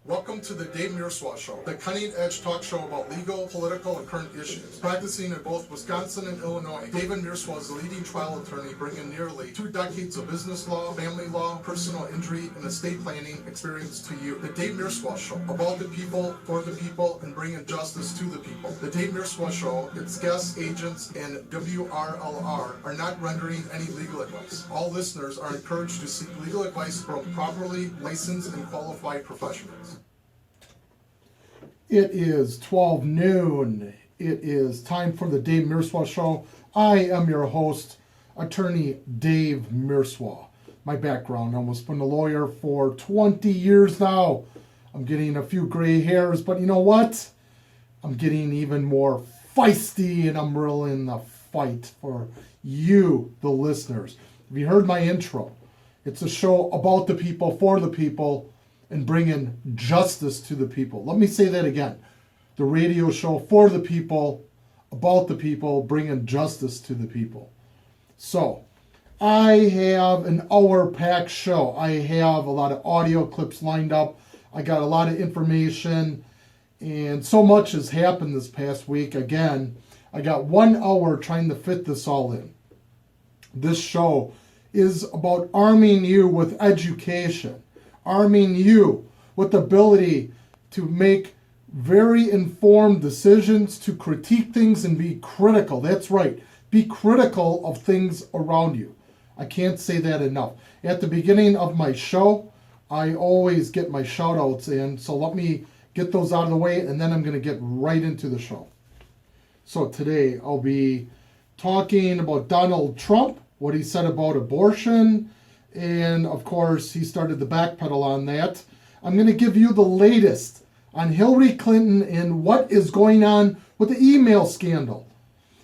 Welcome to the Dave Mierswa Show, the cutting-edge talk show about legal, political, and current issues. Practicing in both Wisconsin and Illinois, David Mierswa is a leading trial attorney bringing nearly 2 decades of business law, family law, personal injury, and estate planning experience to you. The Dave Mierswa Show, about the people, for the people, and bringing justice to the people. The Dave Mierswa Show, its guests, agents, and WRLR are not rendering any legal advice. All listeners are encouraged to seek legal advice from properly licensed and qualified professionals. It is 12 noon. It is time for the Dave Mierswa Show. I am your host, attorney Dave Mierswa. My background, I almost been a lawyer for 20 years now. I'm getting a few gray hairs, but you know what? I'm getting even more feisty, and I'm really in the fight for you, the listeners. Have you heard my intro? It's a show about the people, for the people, and bringing justice to the people. Let me say that again. The radio show for the people, about the people, bringing justice to the people. So, I have an hour-packed show. I have a lot of audio clips lined up. I got a lot of information, and so much has happened this past week. Again, I got 1 hour trying to fit this all in. This show is about arming you with education, arming you with the ability to make very informed decisions, to critique things and be critical. That's right. Be critical of things around you. I can't say that enough. At the beginning of my show, I always get my shout outs in. So let me get those out of the way, and then I'm going to get right into the show. So today I'll be talking about Donald Trump, what he said about abortion, and of course, he started the backpedal on that. I'm going to give you the latest on Hillary Clinton and what is going on with the email scandal.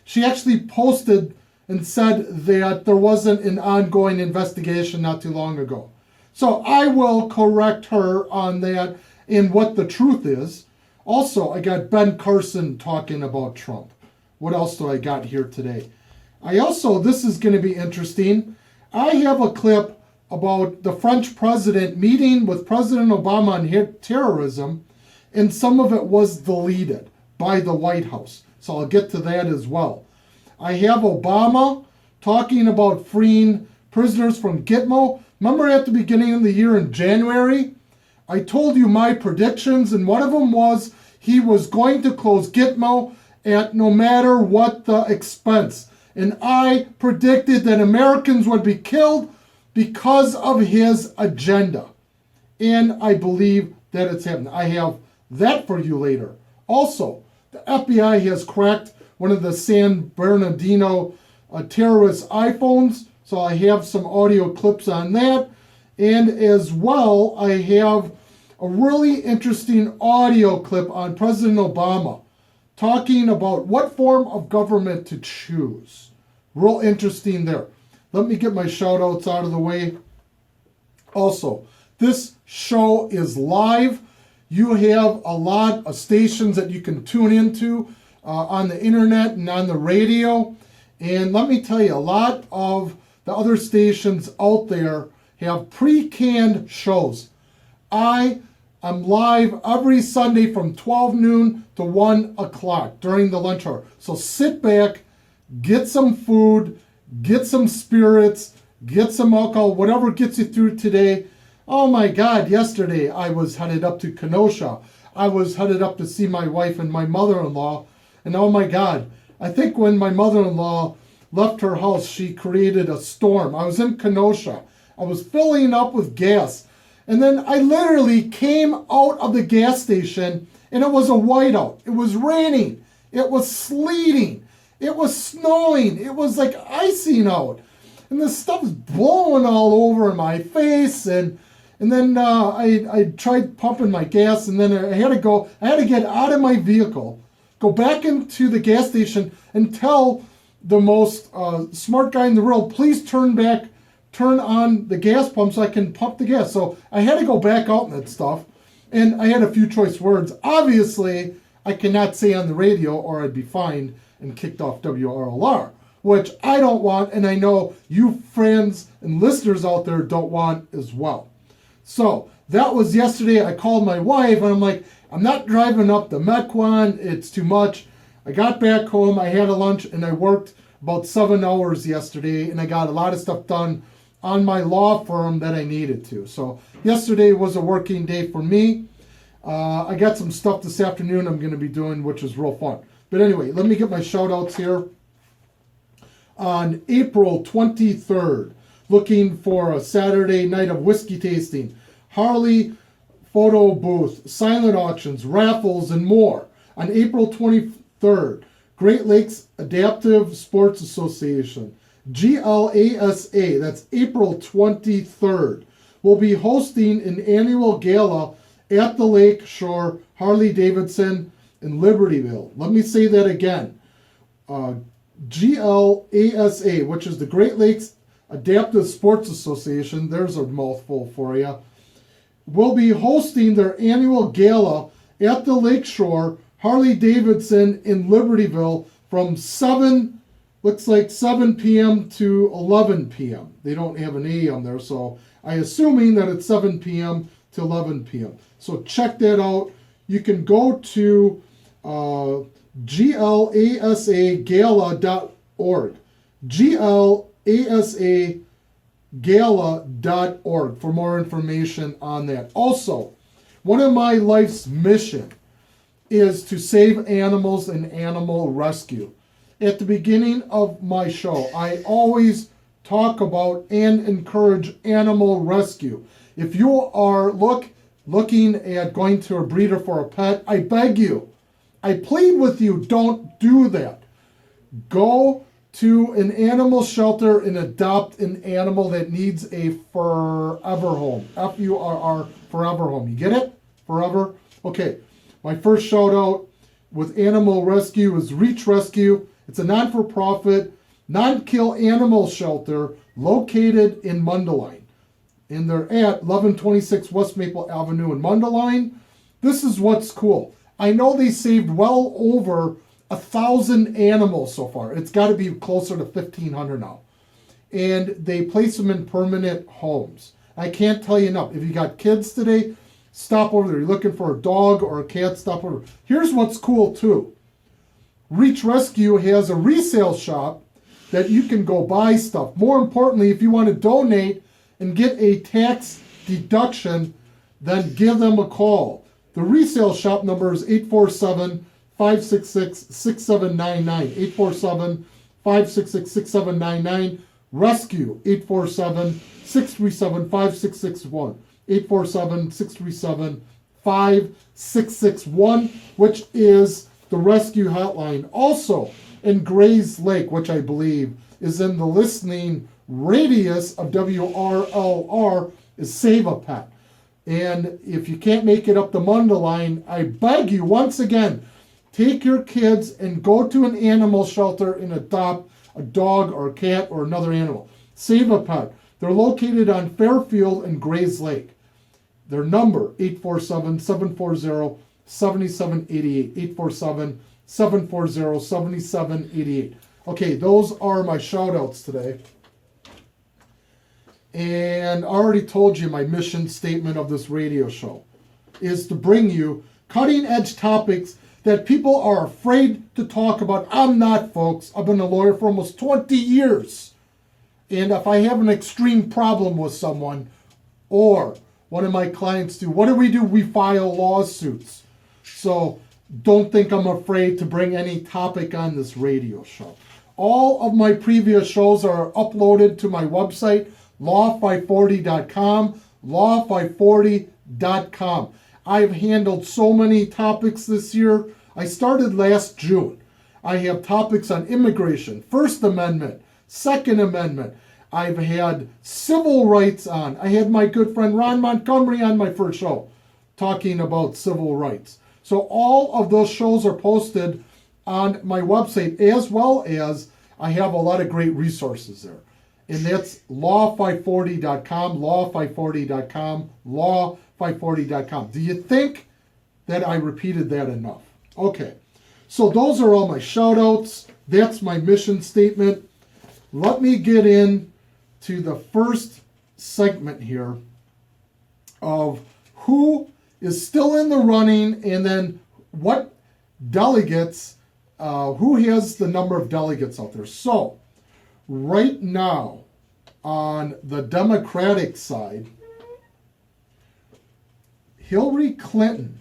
She actually posted and said that there wasn't an ongoing investigation not too long ago. So I will correct her on that and what the truth is. Also, I got Ben Carson talking about Trump. What else do I got here today? This is going to be interesting. I have a clip about the French president meeting with President Obama on terrorism, and some of it was deleted by the White House. So I'll get to that as well. I have Obama talking about freeing prisoners from Gitmo. Remember at the beginning of the year in January, I told you my predictions, and one of them was he was going to close Gitmo at no matter what the expense. And I predicted that Americans would be killed because of his agenda. And I believe that it's happening. I have that for you later. Also, the FBI has cracked one of the San Bernardino terrorist iPhones. So I have some audio clips on that. And as well, I have a really interesting audio clip on President Obama talking about what form of government to choose. Real interesting there. Let me get my shout outs out of the way. Also, this show is live. You have a lot of stations that you can tune into on the internet and on the radio. And let me tell you, a lot of the other stations out there have pre-canned shows. I am live every Sunday from 12 noon to 1 o'clock during the lunch hour. So sit back, get some food, get some spirits, get some alcohol, whatever gets you through today. Oh my God, yesterday I was headed up to Kenosha. I was headed up to see my wife and my mother-in-law. And oh my God, I think when my mother-in-law left her house, she created a storm. I was in Kenosha. I was filling up with gas. And then I literally came out of the gas station and it was a whiteout. It was raining. It was sleeting. It was snowing. It was like icing out. And the stuff's blowing all over my face. And then I tried pumping my gas, and then I had to get out of my vehicle, go back into the gas station and tell the most smart guy in the world, please turn on the gas pump so I can pump the gas. So I had to go back out and that stuff. And I had a few choice words. Obviously, I cannot say on the radio or I'd be fined and kicked off WRLR, which I don't want, and I know you friends and listeners out there don't want as well. So that was yesterday. I called my wife and I'm like, I'm not driving up to Mequon. It's too much. I got back home. I had a lunch and I worked about 7 hours yesterday, and I got a lot of stuff done on my law firm that I needed to. So yesterday was a working day for me. I got some stuff this afternoon I'm going to be doing, which is real fun. But anyway, let me get my shout outs here. On April 23rd, looking for a Saturday night of whiskey tasting, Harley photo booth, silent auctions, raffles, and more. On April 23rd, Great Lakes Adaptive Sports Association, GLASA, that's April 23rd, will be hosting an annual gala at the Lake Shore Harley-Davidson in Libertyville. Let me say that again. GLASA, which is the Great Lakes Adaptive Sports Association, there's a mouthful for you, will be hosting their annual gala at the Lakeshore Harley-Davidson in Libertyville from 7 p.m. to 11 p.m. They don't have an AM there, so I'm assuming that it's 7 p.m. to 11 p.m. So check that out. You can go to glasagala.org. glasagala.org for more information on that. Also, one of my life's mission is to save animals and animal rescue. At the beginning of my show, I always talk about and encourage animal rescue. If you are looking at going to a breeder for a pet, I beg you, I plead with you, don't do that. Go to an animal shelter and adopt an animal that needs a forever home. F-U-R-R, forever home. You get it? Forever? Okay. My first shout out with animal rescue is Reach Rescue. It's a non-for-profit, non-kill animal shelter located in Mundelein. And they're at 1126 West Maple Avenue in Mundelein. This is what's cool. I know they saved well over 1,000 animals so far. It's got to be closer to 1,500 now. And they place them in permanent homes. I can't tell you enough. If you got kids today, stop over there. You're looking for a dog or a cat, stop over. Here's what's cool too. Reach Rescue has a resale shop that you can go buy stuff. More importantly, if you want to donate and get a tax deduction, then give them a call. The resale shop number is 847-566-6799. 847-566-6799. Rescue 847-637-5661. 847-637-5661, which is the rescue hotline. Also in Grays Lake, which I believe is in the listening radius of WRLR, is Save a Pet. And if you can't make it up the Mundelein, I beg you once again, take your kids and go to an animal shelter and adopt a dog or a cat or another animal. Save a Pet. They're located on Fairfield and Grays Lake. Their number, 847-740-7788. 847-740-7788. Okay, those are my shout-outs today. And I already told you my mission statement of this radio show is to bring you cutting-edge topics that people are afraid to talk about. I'm not, folks. I've been a lawyer for almost 20 years. And if I have an extreme problem with someone or one of my clients do, what do? We file lawsuits. So don't think I'm afraid to bring any topic on this radio show. All of my previous shows are uploaded to my website, law540.com, law540.com. I've handled so many topics this year. I started last June. I have topics on immigration, First Amendment, Second Amendment. I've had civil rights on. I had my good friend Ron Montgomery on my first show talking about civil rights. So all of those shows are posted on my website, as well as I have a lot of great resources there. And that's law540.com, law540.com, law540.com. Do you think that I repeated that enough? Okay, so those are all my shout outs. That's my mission statement. Let me get in to the first segment here of who is still in the running, and then what delegates, who has the number of delegates out there. So, right now, on the Democratic side, Hillary Clinton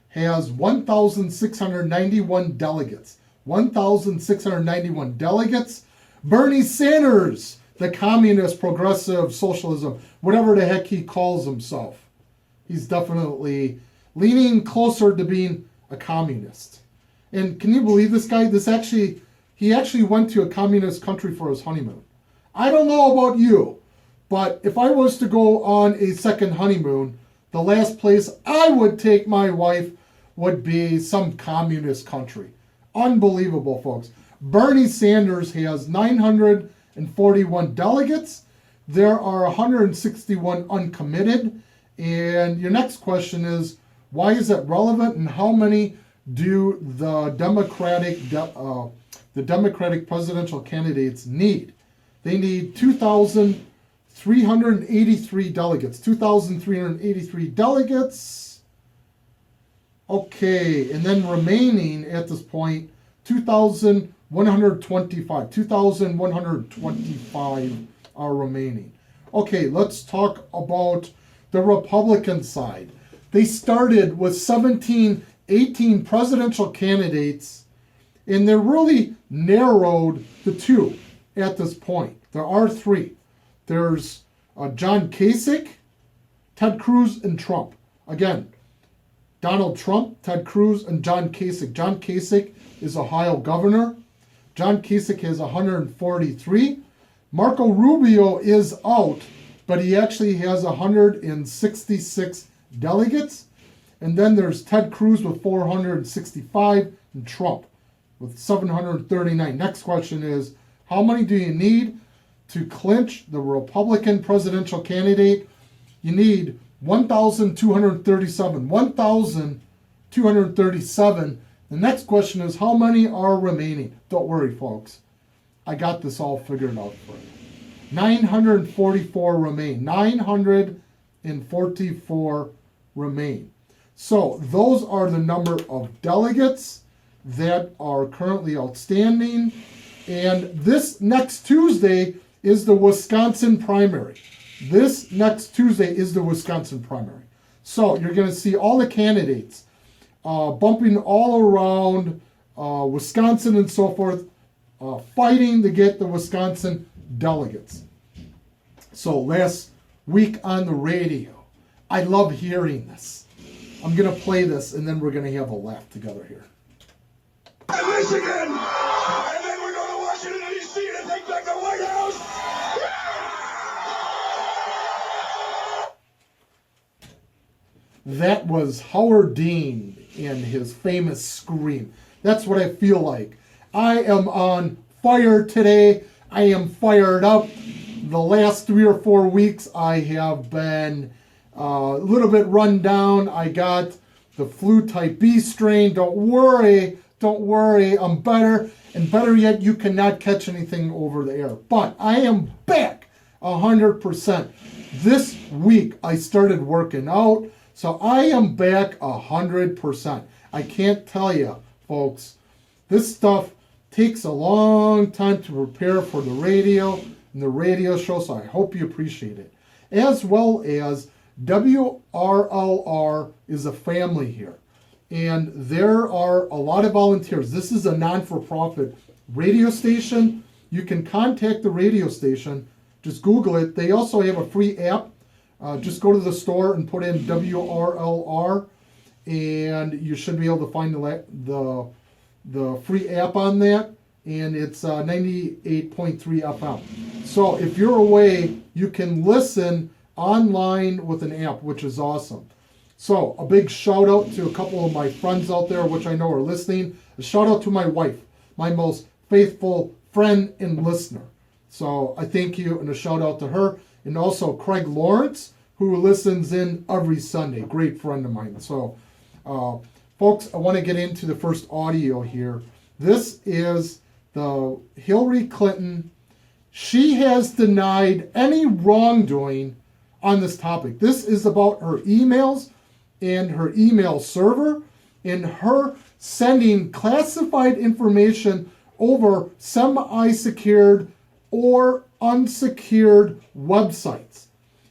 has 1,691 delegates. 1,691 delegates. Bernie Sanders, the communist, progressive, socialism, whatever the heck he calls himself, he's definitely leaning closer to being a communist. And can you believe this guy? He actually went to a communist country for his honeymoon. I don't know about you, but if I was to go on a second honeymoon, the last place I would take my wife would be some communist country. Unbelievable, folks. Bernie Sanders has 941 delegates. There are 161 uncommitted. And your next question is, why is that relevant, and how many do the Democratic presidential candidates need? They need 2,383 delegates. 2,383 delegates. Okay, and then remaining at this point, 2,125. 2,125 are remaining. Okay, let's talk about the Republican side. They started with 18 presidential candidates, and they're really narrowed to two at this point. There are three. There's John Kasich, Ted Cruz, and Trump. Again, Donald Trump, Ted Cruz, and John Kasich. John Kasich is Ohio governor. John Kasich has 143. Marco Rubio is out, but he actually has 166 delegates. And then there's Ted Cruz with 465 and Trump with 739. Next question is, how many do you need to clinch the Republican presidential candidate? You need 1,237. 1,237. The next question is, how many are remaining? Don't worry, folks. I got this all figured out for you. 944 remain. 944 remain. So those are the number of delegates that are currently outstanding. And this next Tuesday is the Wisconsin primary. This next Tuesday is the Wisconsin primary. So you're going to see all the candidates bumping all around Wisconsin and so forth, fighting to get the Wisconsin delegates. So last week on the radio, I love hearing this. I'm going to play this, and then we're going to have a laugh together here. Michigan! And then we're going to Washington, D.C. to take back the White House! That was Howard Dean and his famous scream. That's what I feel like. I am on fire today. I am fired up. The last 3 or 4 weeks I have been a little bit run down. I got the flu type B strain. Don't worry, I'm better. And better yet, you cannot catch anything over the air. But I am back 100%. This week I started working out, so I am back 100%. I can't tell you, folks, this stuff takes a long time to prepare for the radio and the radio show, so I hope you appreciate it. As well as WRLR is a family here, and there are a lot of volunteers. This is a non-for-profit radio station. You can contact the radio station. Just Google it. They also have a free app. Just go to the store and put in WRLR, and you should be able to find the free app on that. And it's 98.3 FM. So if you're away, you can listen online with an app, which is awesome. So a big shout out to a couple of my friends out there, which I know are listening. A shout out to my wife, my most faithful friend and listener. So I thank you, and a shout out to her. And also Craig Lawrence, who listens in every Sunday. Great friend of mine. So folks, I want to get into the first audio here. This is the Hillary Clinton. She has denied any wrongdoing on this topic. This is about her emails and her email server, and her sending classified information over semi-secured or unsecured websites.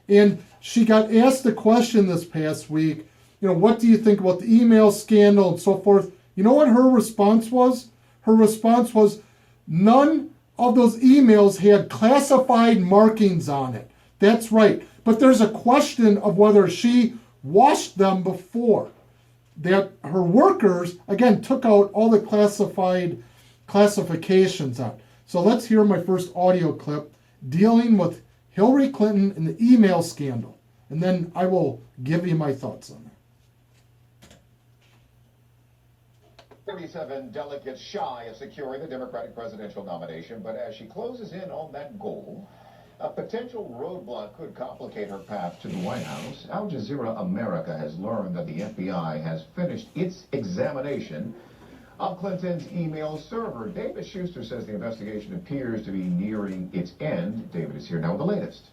And she got asked a question this past week, what do you think about the email scandal and so forth? You know what her response was? Her response was, none of those emails had classified markings on it. That's right. But there's a question of whether she washed them before. That her workers, again, took out all the classifications on. So let's hear my first audio clip dealing with Hillary Clinton and the email scandal. And then I will give you my thoughts on it. 37 delegates shy of securing the Democratic presidential nomination, but as she closes in on that goal, a potential roadblock could complicate her path to the White House. Al Jazeera America has learned that the FBI has finished its examination of Clinton's email server. David Schuster says the investigation appears to be nearing its end. David is here now with the latest.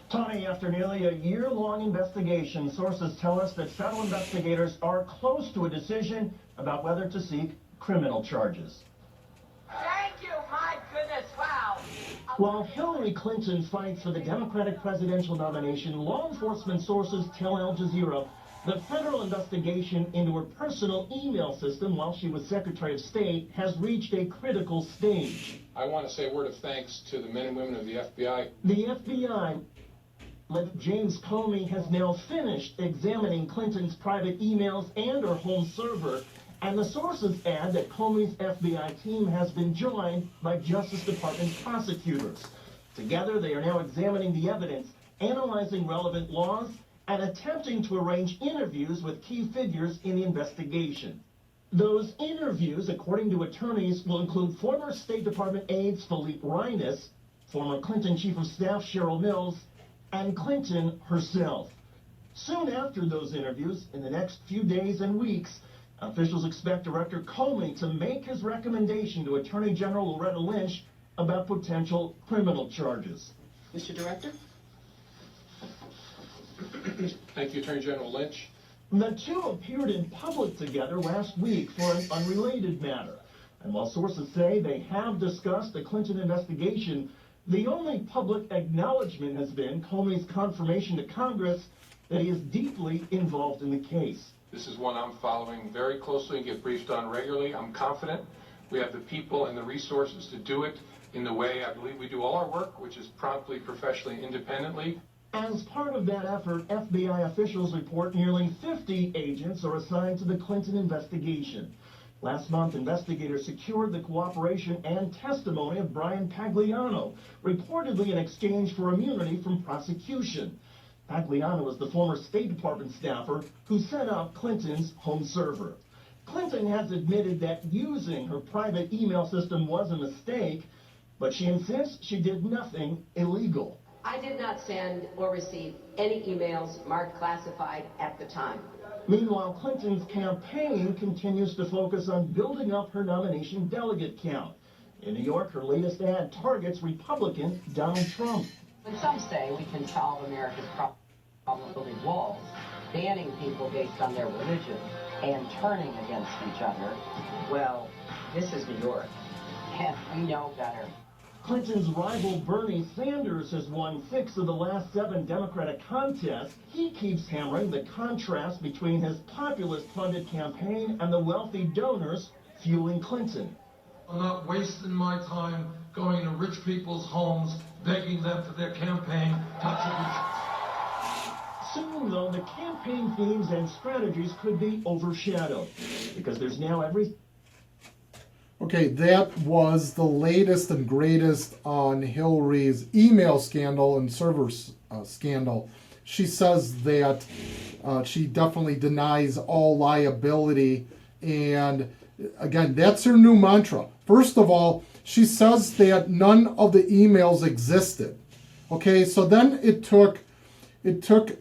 Tony, after nearly a year-long investigation, sources tell us that federal investigators are close to a decision about whether to seek criminal charges. Thank you, my goodness, wow. While Hillary Clinton fights for the Democratic presidential nomination, law enforcement sources tell Al Jazeera the federal investigation into her personal email system while she was Secretary of State has reached a critical stage. I want to say a word of thanks to the men and women of the FBI. The FBI, led James Comey, has now finished examining Clinton's private emails and her home server. And the sources add that Comey's FBI team has been joined by Justice Department prosecutors. Together, they are now examining the evidence, analyzing relevant laws, and attempting to arrange interviews with key figures in the investigation. Those interviews, according to attorneys, will include former State Department aides Philippe Reines, former Clinton Chief of Staff Cheryl Mills, and Clinton herself. Soon after those interviews, in the next few days and weeks, officials expect Director Comey to make his recommendation to Attorney General Loretta Lynch about potential criminal charges. Mr. Director? Thank you, Attorney General Lynch. The two appeared in public together last week for an unrelated matter. And while sources say they have discussed the Clinton investigation, the only public acknowledgement has been Comey's confirmation to Congress that he is deeply involved in the case. This is one I'm following very closely and get briefed on regularly. I'm confident we have the people and the resources to do it in the way I believe we do all our work, which is promptly, professionally, independently. As part of that effort, FBI officials report nearly 50 agents are assigned to the Clinton investigation. Last month, investigators secured the cooperation and testimony of Brian Pagliano, reportedly in exchange for immunity from prosecution. Pagliano is the former State Department staffer who set up Clinton's home server. Clinton has admitted that using her private email system was a mistake, but she insists she did nothing illegal. I did not send or receive any emails marked classified at the time. Meanwhile, Clinton's campaign continues to focus on building up her nomination delegate count. In New York, her latest ad targets Republican Donald Trump. When some say we can solve America's problem building walls, banning people based on their religion, and turning against each other, well, this is New York, and we know better. Clinton's rival Bernie Sanders has won 6 of the last 7 Democratic contests. He keeps hammering the contrast between his populist-funded campaign and the wealthy donors fueling Clinton. I'm not wasting my time going to rich people's homes, begging them for their campaign contributions. Soon, though, the campaign themes and strategies could be overshadowed, because there's now every... Okay, that was the latest and greatest on Hillary's email scandal and server scandal. She says that she definitely denies all liability. And again, that's her new mantra. First of all, she says that none of the emails existed. Okay, so then it took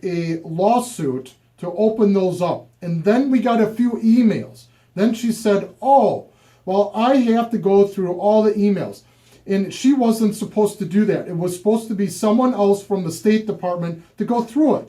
a lawsuit to open those up. And then we got a few emails. Then she said, oh, well, I have to go through all the emails. And she wasn't supposed to do that. It was supposed to be someone else from the State Department to go through it.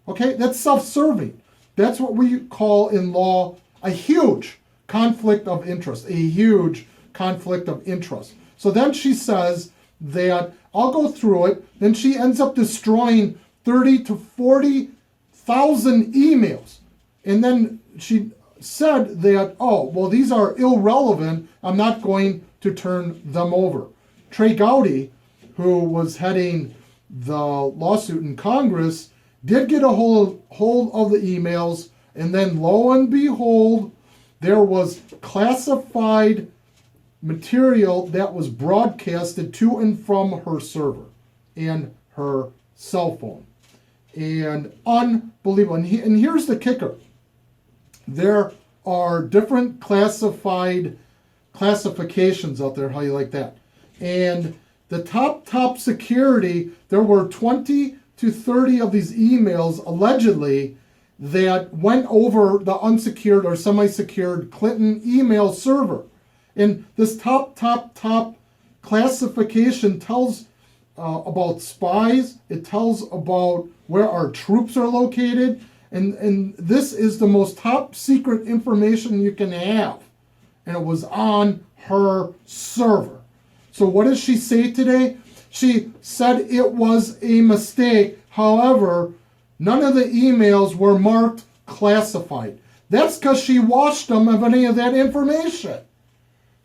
Okay, that's self-serving. That's what we call in law a huge conflict of interest, a huge conflict of interest. So then she says that, I'll go through it, then she ends up destroying 30 to 40,000 emails. And then she said that, oh, well, these are irrelevant, I'm not going to turn them over. Trey Gowdy, who was heading the lawsuit in Congress, did get a hold of the emails, and then lo and behold, there was classified material that was broadcasted to and from her server and her cell phone. And unbelievable. And here's the kicker. There are different classifications out there, how you like that. And the top security, there were 20 to 30 of these emails allegedly that went over the unsecured or semi-secured Clinton email server. And this top classification tells about spies. It tells about where our troops are located. And this is the most top secret information you can have. And it was on her server. So what does she say today? She said it was a mistake. However, none of the emails were marked classified. That's because she washed them of any of that information.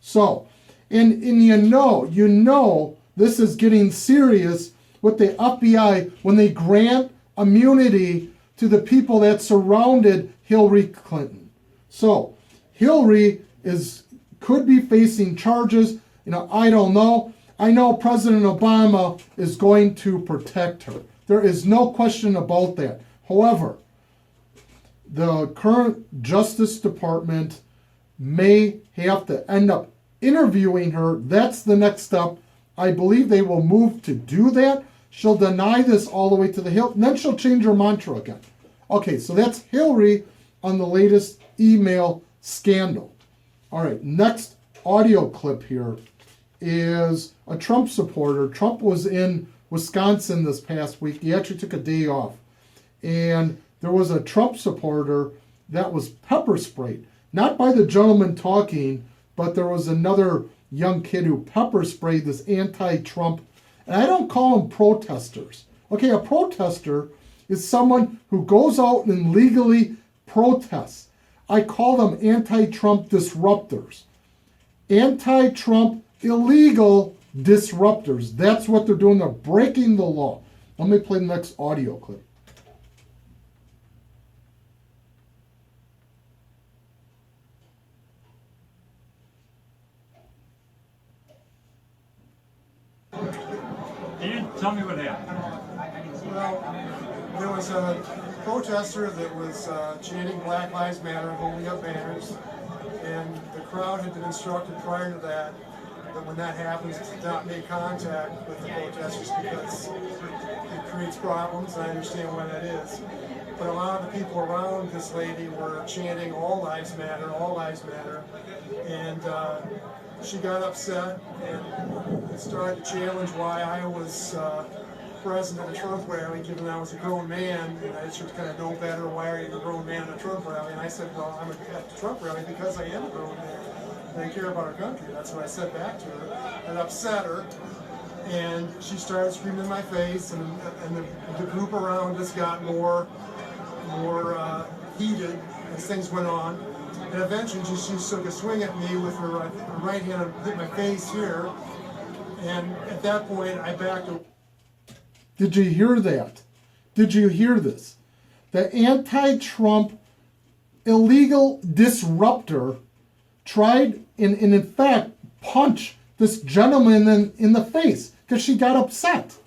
So, and you know this is getting serious with the FBI when they grant immunity to the people that surrounded Hillary Clinton. So, Hillary could be facing charges. I don't know. I know President Obama is going to protect her. There is no question about that. However, the current Justice Department may have to end up interviewing her. That's the next step. I believe they will move to do that. She'll deny this all the way to the hill, and then she'll change her mantra again. Okay, so that's Hillary on the latest email scandal. All right, next audio clip here is a Trump supporter. Trump was in Wisconsin this past week. He actually took a day off. And there was a Trump supporter that was pepper sprayed. Not by the gentleman talking, but there was another young kid who pepper sprayed this anti-Trump. And I don't call them protesters. Okay, a protester is someone who goes out and legally protests. I call them anti-Trump disruptors. Anti-Trump illegal disruptors. That's what they're doing. They're breaking the law. Let me play the next audio clip. And tell me what happened. Well, there was a protester that was chanting Black Lives Matter, holding up banners, and the crowd had been instructed prior to that when that happens to not make contact with the protesters because it creates problems. I understand why that is. But a lot of the people around this lady were chanting all lives matter, and she got upset and started to challenge why I was present at a Trump rally, given I was a grown man, and I should kind of know better. Why are you a grown man at a Trump rally? And I said, well, I'm at the Trump rally because I am a grown man, and I care about our country. That's what I said back to her. It upset her, and she started screaming in my face, and the group around us got more heated as things went on. And eventually she took a swing at me with her right hand and hit my face here. And at that point, I backed away. Did you hear that? Did you hear this? The anti-Trump illegal disruptor tried and in fact punch this gentleman in the face because she got upset.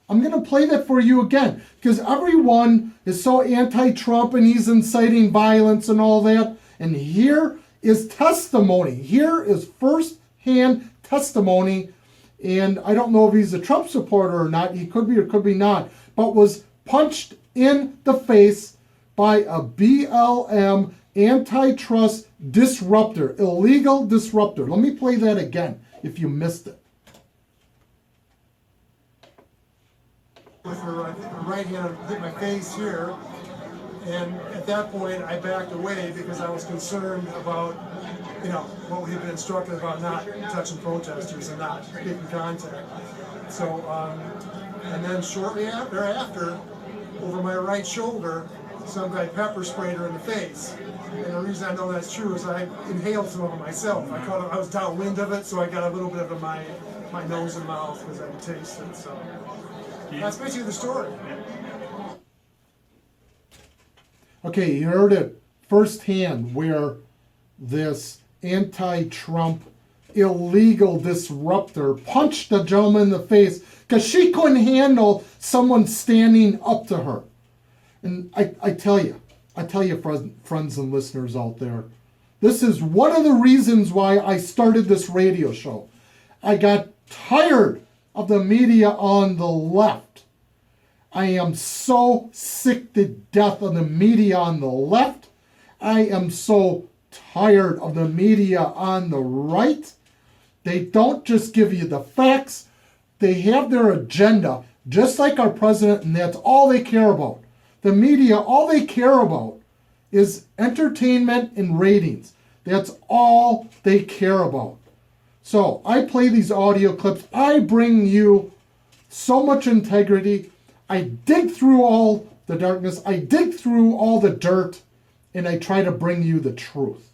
I'm going to play that for you again because everyone is so anti-Trump and he's inciting violence and all that. And here is testimony. Here is first-hand testimony. And I don't know if he's a Trump supporter or not. He could be or could be not. But was punched in the face by a BLM antitrust disruptor, illegal disruptor. Let me play that again if you missed it. With her right hand hit my face here. And at that point, I backed away because I was concerned about, what we had been instructed about not touching protesters and not making contact. So, and then shortly thereafter, over my right shoulder, some guy pepper sprayed her in the face. And the reason I know that's true is I inhaled some of it myself. I was downwind of it, so I got a little bit of it in my nose and mouth because I could taste it. So that's basically the story. Okay, you heard it firsthand where this anti-Trump illegal disruptor punched the gentleman in the face because she couldn't handle someone standing up to her. And I tell you, friends and listeners out there, this is one of the reasons why I started this radio show. I got tired of the media on the left. I am so sick to death of the media on the left. I am so tired of the media on the right. They don't just give you the facts. They have their agenda, just like our president, and that's all they care about. The media, all they care about is entertainment and ratings. That's all they care about. So I play these audio clips. I bring you so much integrity. I dig through all the darkness. I dig through all the dirt, and I try to bring you the truth.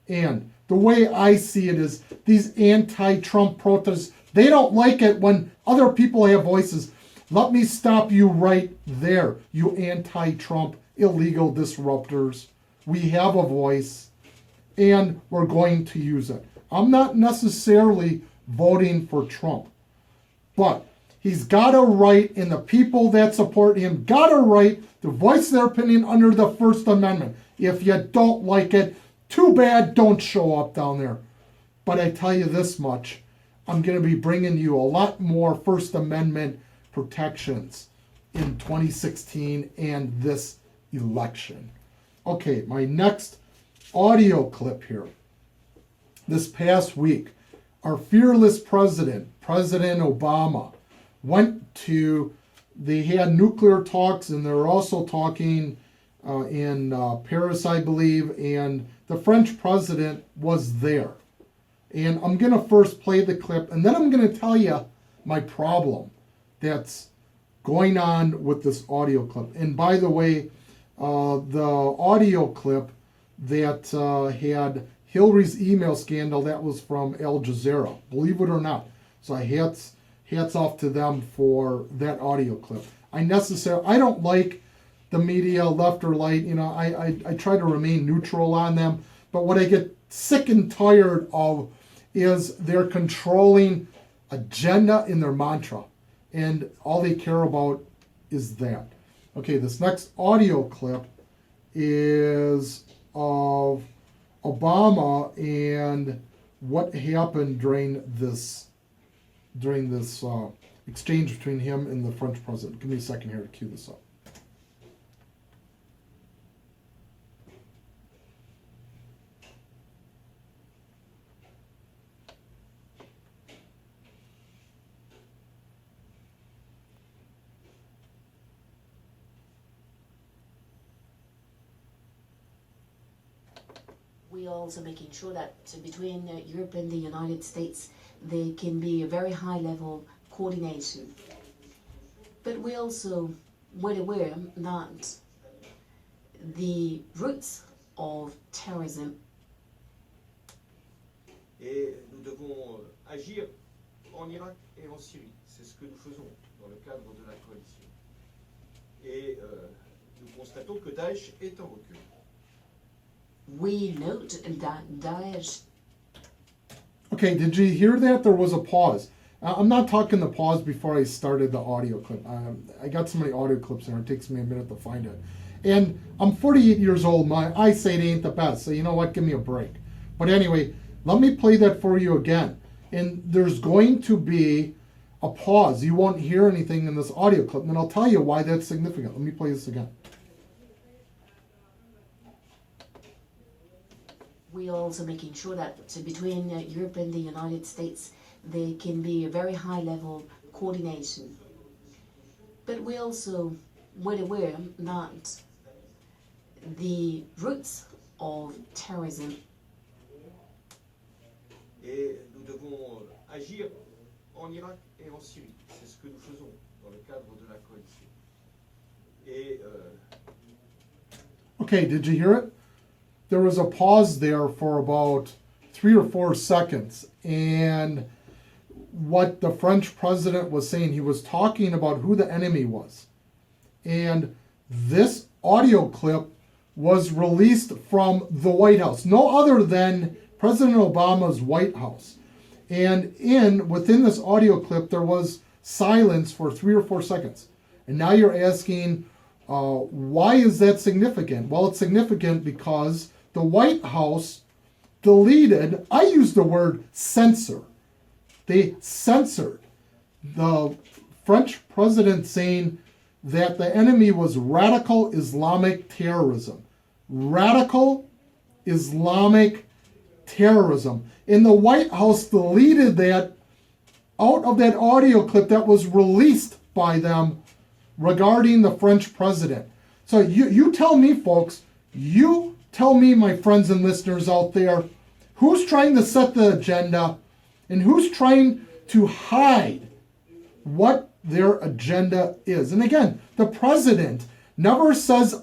And the way I see it is these anti-Trump protests, they don't like it when other people have voices. Let me stop you right there, you anti-Trump illegal disruptors. We have a voice, and we're going to use it. I'm not necessarily voting for Trump, but he's got a right, and the people that support him got a right to voice their opinion under the First Amendment. If you don't like it, too bad, don't show up down there. But I tell you this much, I'm going to be bringing you a lot more First Amendment protections in 2016 and this election. Okay, my next audio clip here. This past week, our fearless president, President Obama, they had nuclear talks, and they were also talking in Paris, I believe, and the French president was there. And I'm going to first play the clip, and then I'm going to tell you my problem that's going on with this audio clip. And by the way, the audio clip that had Hillary's email scandal, that was from Al Jazeera, believe it or not. So hats off to them for that audio clip. I don't like the media, left or right. I try to remain neutral on them. But what I get sick and tired of is their controlling agenda in their mantra. And all they care about is that. Okay, this next audio clip is of Obama and what happened during this exchange between him and the French president. Give me a second here to cue this up. We are also making sure that between Europe and the United States there can be a very high level coordination. But we also well aware that the roots of terrorism. Et nous devons agir en Irak et en Syrie. C'est ce que nous faisons dans le cadre de la coalition. Et nous constatons que Daesh est en recul. We note that Daesh. Okay, did you hear that? There was a pause. I'm not talking the pause before I started the audio clip. I got so many audio clips there, it takes me a minute to find it. And I'm 48 years old. My eyesight ain't the best, so you know what? Give me a break. But anyway, let me play that for you again. And there's going to be a pause. You won't hear anything in this audio clip, and I'll tell you why that's significant. Let me play this again. We are also making sure that between Europe and the United States there can be a very high level coordination. But we also well aware that the roots of terrorism. Et nous devons agir en Irak et en Syrie. C'est ce que nous faisons dans le cadre de la coalition. Et Okay, did you hear it? There was a pause there for about 3 or 4 seconds. And what the French president was saying, he was talking about who the enemy was. And this audio clip was released from the White House, no other than President Obama's White House. And within this audio clip, there was silence for 3 or 4 seconds. And now you're asking, why is that significant? Well, it's significant because the White House deleted, I use the word censor. They censored the French president saying that the enemy was radical Islamic terrorism. Radical Islamic terrorism. And the White House deleted that out of that audio clip that was released by them regarding the French president. So you tell me, folks, you tell me, my friends and listeners out there, who's trying to set the agenda and who's trying to hide what their agenda is. And again, the president never says